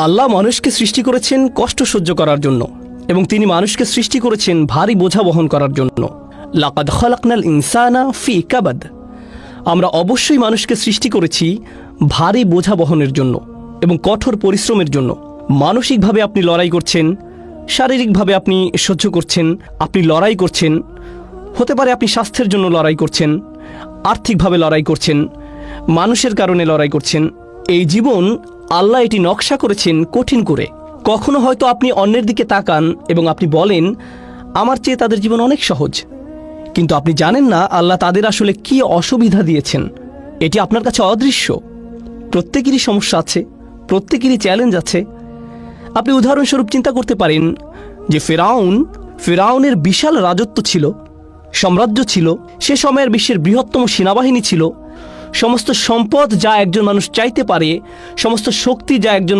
আল্লাহ মানুষকে সৃষ্টি করেছেন কষ্ট সহ্য করার জন্য, এবং তিনি মানুষকে সৃষ্টি করেছেন ভারী বোঝা বহন করার জন্য। লাকাদ খালাকনাল ইনসানা ফি কাবাদ। আমরা অবশ্যই মানুষকে সৃষ্টি করেছি ভারী বোঝা বহনের জন্য এবং কঠোর পরিশ্রমের জন্য। মানসিকভাবে আপনি লড়াই করছেন, শারীরিকভাবে আপনি সহ্য করছেন, আপনি লড়াই করছেন। হতে পারে আপনি স্বাস্থ্যের জন্য লড়াই করছেন, আর্থিকভাবে লড়াই করছেন, মানুষের কারণে লড়াই করছেন। এই জীবন আল্লাহ এটি নকশা করেছেন কঠিন করে। কখনো হয়তো আপনি অন্যের দিকে তাকান এবং আপনি বলেন, আমার চেয়ে তাদের জীবন অনেক সহজ। কিন্তু আপনি জানেন না আল্লাহ তাদের আসলে কি অসুবিধা দিয়েছেন। এটি আপনার কাছে অদৃশ্য। প্রত্যেকেরই সমস্যা আছে, প্রত্যেকেরই চ্যালেঞ্জ আছে। আপনি উদাহরণস্বরূপ চিন্তা করতে পারেন যে ফেরাউনের বিশাল রাজত্ব ছিল, সাম্রাজ্য ছিল, সে সময়ের বিশ্বের বৃহত্তম সেনাবাহিনী ছিল, সমস্ত সম্পদ যা একজন মানুষ চাইতে পারে, সমস্ত শক্তি যা একজন